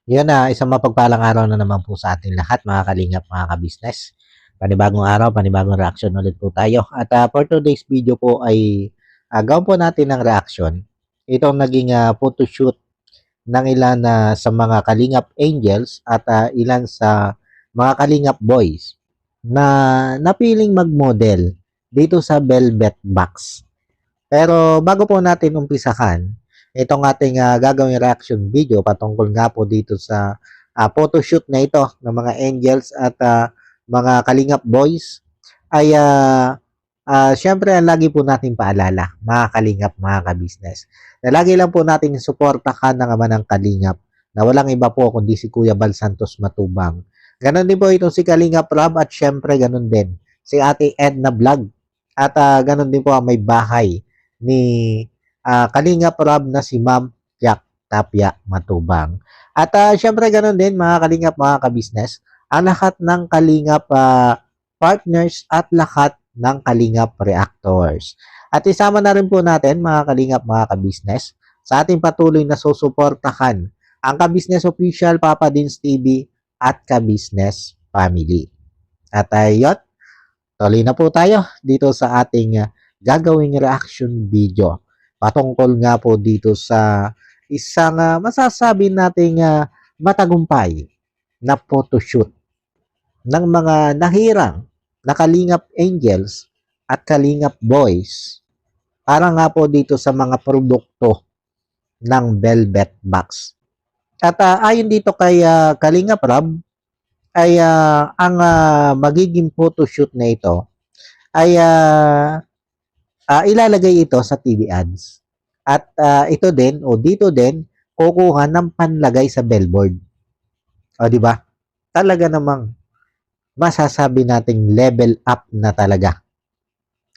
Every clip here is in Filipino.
Yun na, isang mapagpalang araw na naman po sa ating lahat, mga kalingap, mga kabisnes. Panibagong araw, panibagong reaction ulit po tayo. At for today's video po ay gawin po natin ng reaction. Itong naging photoshoot ng ilan sa mga kalingap angels at ilan sa mga kalingap boys na napiling mag-model dito sa Velvet Box. Pero bago po natin umpisahan, itong ating gagawing reaction video patungkol nga po dito sa photoshoot na ito ng mga angels at mga kalingap boys ay syempre ang lagi po natin paalala, mga kalingap, mga kabisnes, na lagi lang po natin suportahan ng ama ng kalingap na walang iba po kundi si Kuya Bal Santos Matubang. Ganon din po itong si Kalingap Rob at syempre ganon din si Ate Edna Vlog at ganon din po ang may bahay ni Kalingap Rob na si Ma'am Yak Tapia Matubang. At syempre ganon din mga kalingap, mga kabisnes, ang lahat ng kalingap partners at lahat ng kalingap reactors. At isama na rin po natin mga kalingap, mga kabisnes sa ating patuloy na susuportahan ang Kabisnes Official, Papa Dins TV at Kabisnes Family. At ayun, tuloy na po tayo dito sa ating gagawing reaction video patungkol nga po dito sa isang masasabi nating matagumpay na photoshoot ng mga nahirang na kalingap angels at kalingap boys para nga po dito sa mga produkto ng Velvet Box. At ayon dito kay Kalingap Rob ay ang magiging photoshoot na ito ay ilalagay ito sa TV ads. At ito din o dito din kukuha ng panlagay sa billboard. O di ba? Talaga namang masasabi nating level up na talaga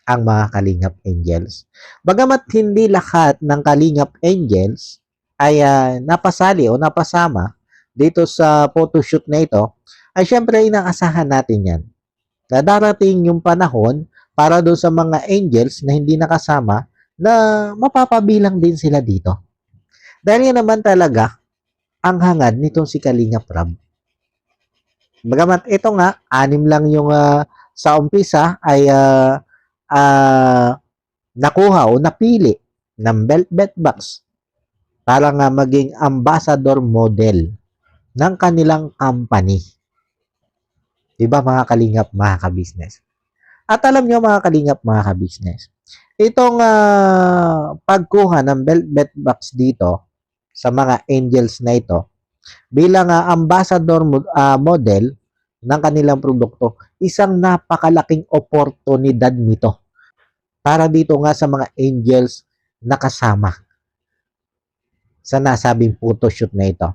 ang mga Kalingap Angels. Bagamat hindi lahat ng Kalingap Angels ay napasali o napasama dito sa photoshoot na ito, ay syempre inaasahan natin yan. Na darating yung panahon para doon sa mga angels na hindi nakasama na mapapabilang din sila dito. Dahil yan naman talaga ang hangad nitong si Kalingap Rob. Bagamat ito nga, 6 lang yung sa umpisa ay nakuha o napili ng Velvet Box para nga maging ambassador model ng kanilang company. Diba mga kalingap, mga kabisnes? At alam nyo mga kalingap, mga kabisnes, itong pagkuha ng Velvet Box dito sa mga angels na ito bilang ambassador model ng kanilang produkto, isang napakalaking oportunidad nito para dito nga sa mga angels na kasama sa nasabing photoshoot na ito.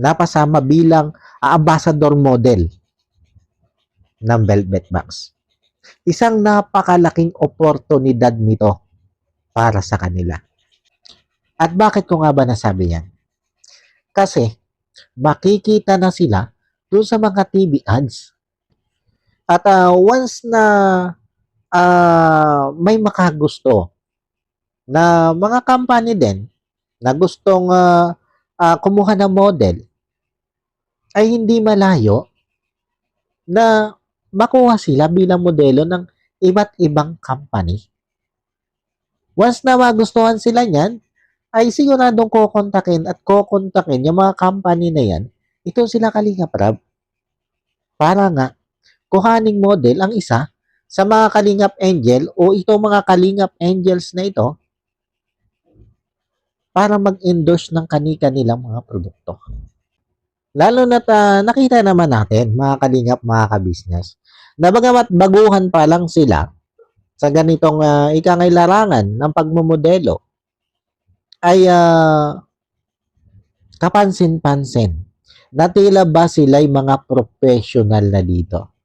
Napasama bilang ambassador model ng Velvet Box. Isang napakalaking oportunidad nito para sa kanila. At bakit ko nga ba nasabi yan? Kasi makikita na sila doon sa mga TV ads. At once na may makagusto na mga company din na gustong kumuha ng model, ay hindi malayo na makuha sila bilang modelo ng iba't ibang company. Once na magustuhan sila niyan, ay siguradong kukontakin yung mga company na yan, ito sila Kalingap Rob. Para nga, kuhaning model ang isa sa mga Kalingap Angel o ito mga Kalingap Angels na ito para mag-endorse ng kani-kanilang mga produkto. Lalo na't nakita naman natin, mga kalingap, mga kabisnes, na bagamat baguhan pa lang sila sa ganitong ikangay larangan ng pagmumodelo, ay kapansin-pansin na tila ba sila'y mga professional na dito.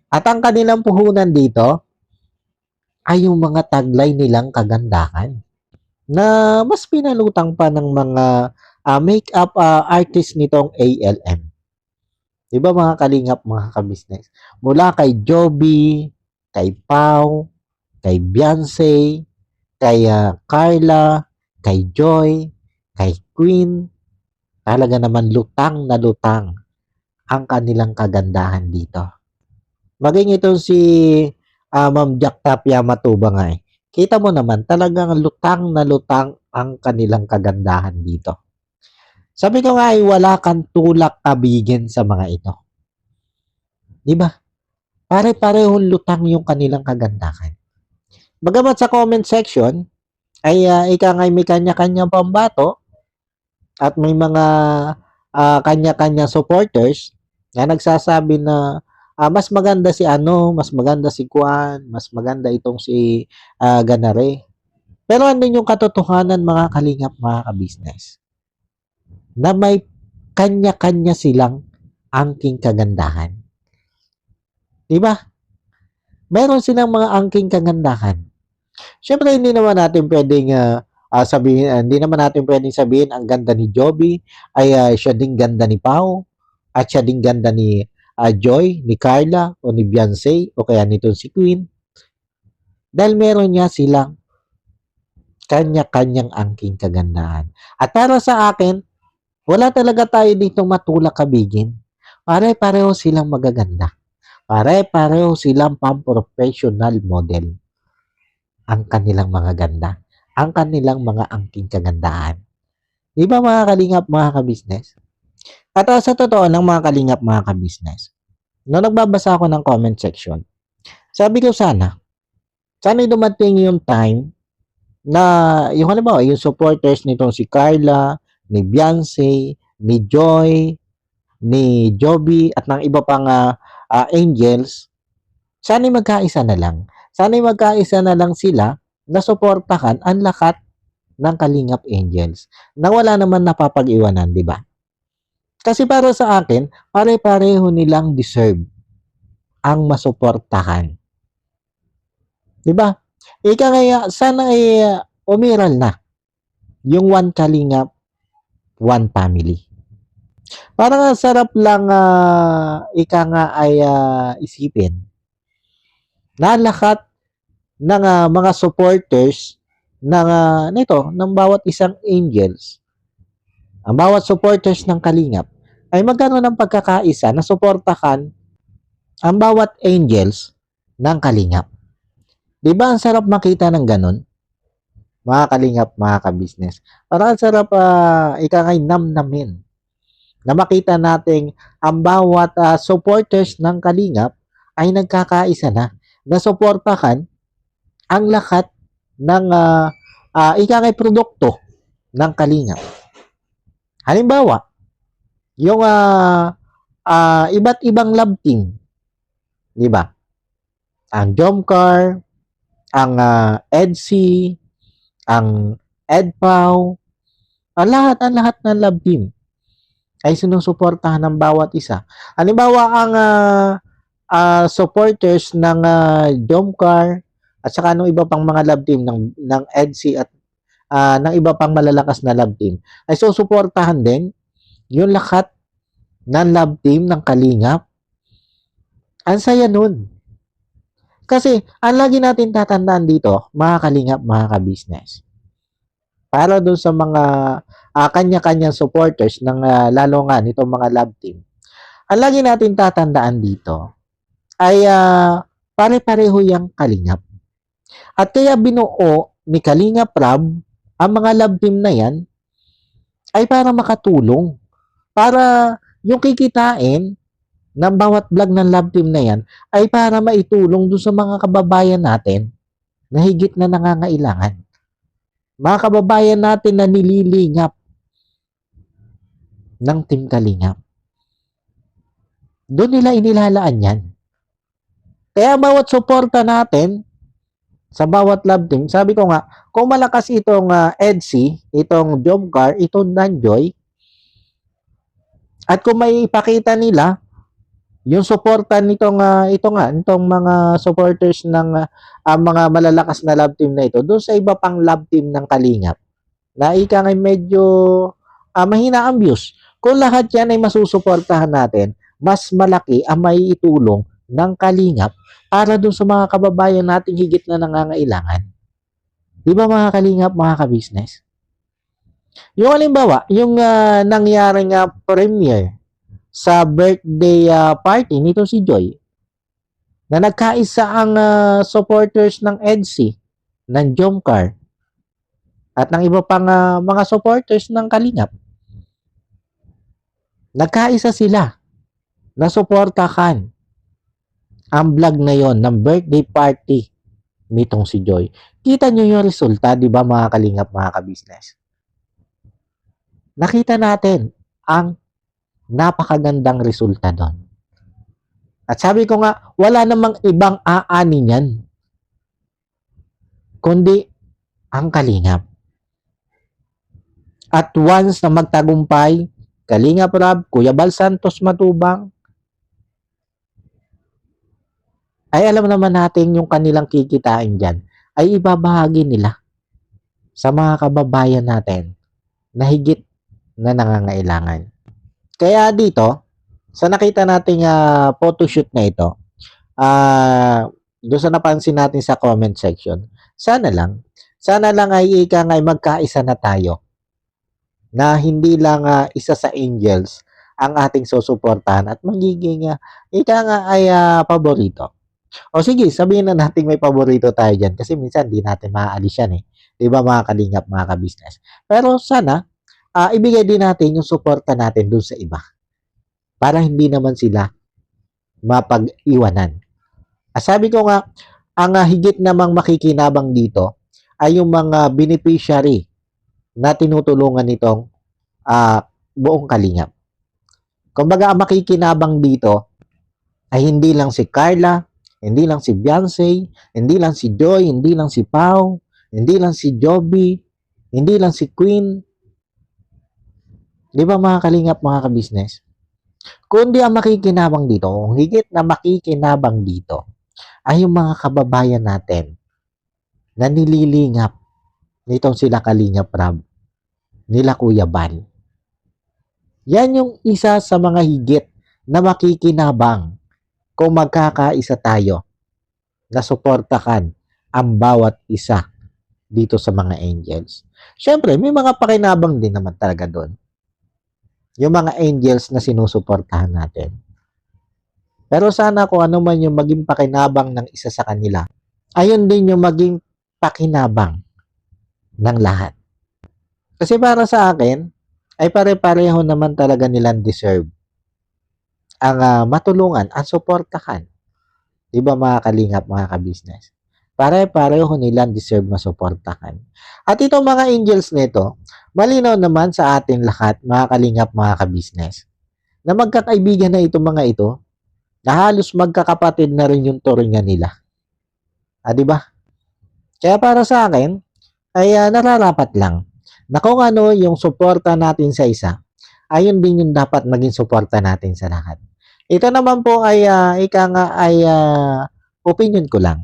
At ang kanilang puhunan dito ay yung mga taglay nilang kagandahan na mas pinalutang pa ng mga makeup artist nitong ALM. Diba mga kalingap, mga kabisnes? Mula kay Joby, kay Pau, kay Beyonce, kay Carla, kay Joy, kay Queen, Talaga naman lutang na lutang ang kanilang kagandahan dito. Maging itong si Ma'am Jack Tapia Matuba nga eh. Kita mo naman talagang lutang na lutang ang kanilang kagandahan dito. Sabi ko nga ay wala kang tulak kabigin sa mga ito. Di ba? Pare-parehong lutang yung kanilang kagandahan. Bagamat sa comment section ay ika nga may kanya-kanya pambato at may mga kanya-kanya supporters na nagsasabi na mas maganda si ano, mas maganda si Juan, mas maganda itong si Ganare. Pero andun yung katotohanan mga kalingap, mga kabisnes, na may kanya-kanya silang angking kagandahan. Diba? Meron silang mga angking kagandahan. Siyempre, hindi naman natin pwedeng sabihin, hindi naman natin pwedeng sabihin ang ganda ni Joby ay siya ding ganda ni Pau at siya ding ganda ni Joy, ni Carla o ni Beyonce o kaya nito si Queen. Dahil meron niya silang kanya-kanyang angking kagandahan. At para sa akin, wala talaga tayo ditong matulak kabigin. Pare-pareho silang magaganda. Pare-pareho silang pang-professional model. Ang kanilang mga ganda. Ang kanilang mga angking kagandahan. Di ba mga kalingap, mga kabisnes? At sa totoo ng mga kalingap, mga kabisnes, no nagbabasa ako ng comment section, sabi ko sana dumating yung time na yung halimbawa, yung supporters nitong si Carla, ni Beyonce, ni Joy, ni Joby, at ng iba pang angels, sana magkaisa na lang. Sana magkaisa na lang sila na suportahan ang lakat ng Kalingap Angels na wala naman napapag-iwanan, di ba? Kasi para sa akin, pare-pareho nilang deserve ang masuportahan. Di ba? Ika kaya, sana ay umiral na yung One Kalingap, One Family. Parang sarap lang ika nga ay isipin na lahat ng mga supporters ng ng bawat isang angels, ang bawat supporters ng Kalingap ay magkaroon ng pagkakaisa na suportahan ang bawat angels ng Kalingap. Di ba ang sarap makita ng ganun? Mga Kalingap, mga kabisnes. Parang ang sarap ikangay namnamin na makita nating ang bawat supporters ng Kalingap ay nagkakaisa na suportahan ang lahat ng ikangay produkto ng Kalingap. Halimbawa, yung iba't ibang love team, di ba? Ang Jomcar, ang EDC, ang EDPAW, ang lahat ng love team ay sinusuportahan ng bawat isa. Halimbawa, ang supporters ng Jomcar at saka ng iba pang mga love team ng EDC at ng iba pang malalakas na love team ay susuportahan din yung lahat ng love team ng Kalingap. Ang saya nun. Kasi, ang lagi natin tatandaan dito, mga Kalingap, mga kabisnes, para doon sa mga kanya-kanyang supporters ng lalo nga nitong mga love team, ang lagi natin tatandaan dito ay pare-pareho yung Kalingap. At kaya binuo ni Kalingap Rab ang mga love team na yan ay para makatulong. Para yung kikitain ng bawat vlog ng love team na yan ay para maitulong doon sa mga kababayan natin na higit na nangangailangan. Mga kababayan natin na nililingap ng Team Kalingap. Doon nila inilalaan yan. Kaya bawat suporta natin sa bawat love team, sabi ko nga, kung malakas itong EDC, itong Jomcar, itong Nanjoy, at kung may ipakita nila yung suporta nitong itong mga supporters ng mga malalakas na love team na ito doon sa iba pang love team ng Kalingap na ika ngay medyo mahina ang views. Kung lahat yan ay masusuportahan natin, mas malaki ang may itulong ng Kalingap para doon sa mga kababayan nating higit na nangangailangan. Di ba mga Kalingap, mga kabisnes? Yung halimbawa, yung nangyaring premiere sa birthday party nito si Joy, na nagkaisa ang supporters ng EDSI, ng Jomcar, at ng iba pang mga supporters ng Kalingap. Nagkaisa sila na suportahan ang vlog na yon ng birthday party nitong si Joy. Kita nyo yung resulta, di ba mga Kalingap, mga kabisnes? Nakita natin ang napakagandang resulta doon. At sabi ko nga, wala namang ibang aani niyan, kundi ang Kalingap. At once na magtagumpay, Kalingap Rob, Kuya Bal Santos Matubang, ay alam naman natin yung kanilang kikitain dyan ay ibabahagi nila sa mga kababayan natin na higit na nangangailangan. Kaya dito, sa nakita nating photoshoot na ito, doon sa napansin natin sa comment section, sana lang ay ika nga ay magkaisa na tayo na hindi lang isa sa angels ang ating susuportahan at magiging ika nga ay paborito. O sige, sabihin na natin may paborito tayo dyan kasi minsan di natin maaalis yan eh. Di ba mga kalingap, mga kabisnes? Pero sana, ibigay din natin yung suporta natin dun sa iba para hindi naman sila mapag-iwanan. Sabi ko nga, ang higit namang makikinabang dito ay yung mga beneficiary na tinutulungan nitong buong kalingap. Kumbaga, ang makikinabang dito ay hindi lang si Carla, hindi lang si Beyonce, hindi lang si Joy, hindi lang si Pau, hindi lang si Joby, hindi lang si Queen. Di ba mga kalingap, mga kabisnes? Kundi ang makikinabang dito, kung higit na makikinabang dito, ay yung mga kababayan natin na nililingap nitong sila Kalingap Rob, nila Kuya Bal. Yan yung isa sa mga higit na makikinabang kung magkakaisa tayo na suportahan ang bawat isa dito sa mga angels. Siyempre, may mga pakinabang din naman talaga doon. Yung mga angels na sinusuportahan natin. Pero sana kung ano man yung maging pakinabang ng isa sa kanila, ayun din yung maging pakinabang ng lahat. Kasi para sa akin, ay pare-pareho naman talaga nilang deserve ang matulungan, ang suportahan. Diba mga kalingap, mga kabisnes? Pare-pareho nilang deserve na suportahan. At itong mga angels nito, malinaw naman sa atin lahat, mga kalingap, mga kabisnes, na magkakaibigan na itong mga ito, na halos magkakapatid na rin yung turingan nila. Diba? Kaya para sa akin, ay nararapat lang na kung ano yung suporta natin sa isa, ayun din yung dapat maging suporta natin sa lahat. Ito naman po ay opinion ko lang.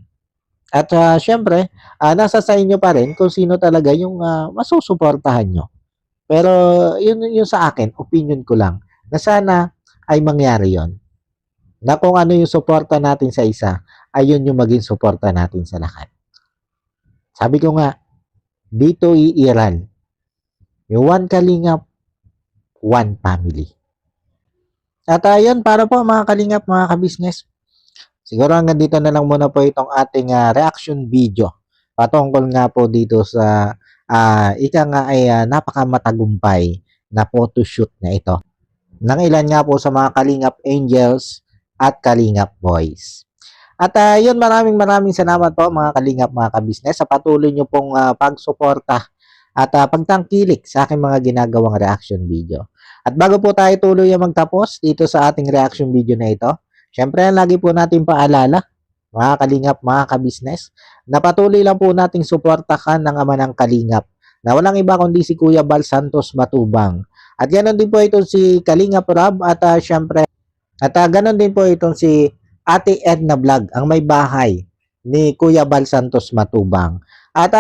At syempre, nasa sa inyo pa rin kung sino talaga yung masusuportahan nyo. Pero yun sa akin, opinion ko lang, na sana ay mangyari yon. Na kung ano yung suporta natin sa isa, ayun yung maging suporta natin sa lahat. Sabi ko nga, dito iiral yung one kalingap, one family. At ayun, para po mga kalingap, mga kabisnes, siguro hanggang dito na lang muna po itong ating reaction video patungkol nga po dito sa ika nga ay napakamatagumpay na photoshoot na ito ng ilan nga po sa mga Kalingap Angels at Kalingap Boys. At yun, maraming salamat po mga Kalingap, mga kabisnes, sa patuloy nyo pong pagsuporta at pagtangkilik sa aking mga ginagawang reaction video. At bago po tayo tuloy magtapos dito sa ating reaction video na ito, syempre lagi po natin paalala, mga Kalingap, mga kabisnes, na patuloy lang po nating suportahan ng ama ng Kalingap, na walang iba kundi si Kuya Bal Santos Matubang. At ganoon din po itong si Kalingap Rob at syempre, at ganoon din po itong si Ate Edna Vlog, ang may bahay ni Kuya Bal Santos Matubang. At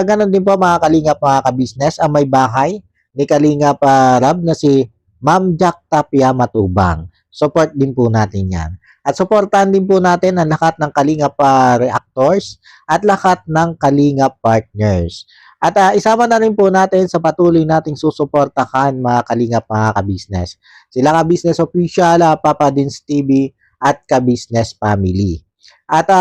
ganoon din po mga Kalingap, mga kabisnes, ang may bahay ni Kalingap Rob na si Ma'am Jack Tapia Matubang. Support din po natin yan. At supportahan din po natin ang lahat ng Kalingap reactors at lahat ng Kalingap partners. At isama na rin po natin sa patuloy nating susuportahan mga kalingap, mga ka-business. Sila ka-business official, Papa Dins TV at ka-business family. At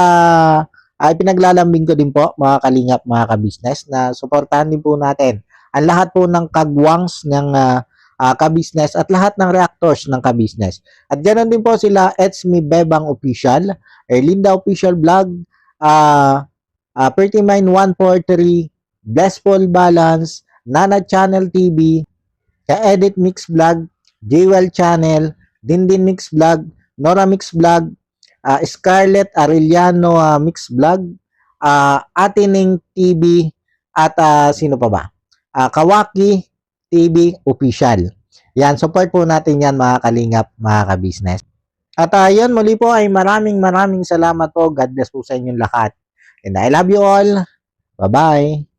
ay pinaglalambing ko din po mga kalingap, mga ka-business na suportahan din po natin ang lahat po ng kagwangs ng ka-business at lahat ng reactors ng ka-business. At ganoon din po sila It's Me Bebang Official, Erlinda Official Vlog, Pretty Mind 143, Blessful Balance, Nana Channel TV, Ka-Edit Mix Vlog, Jewel Channel, Dindin Mix Vlog, Nora Mix Vlog, Scarlett Arellano Mix Vlog, Atining TV, at sino pa ba? Kawaki TV Official. Yan, support po natin yan mga kalingap, mga ka-business. At yun, muli po ay maraming salamat po. God bless po sa inyong lahat. And I love you all. Bye-bye.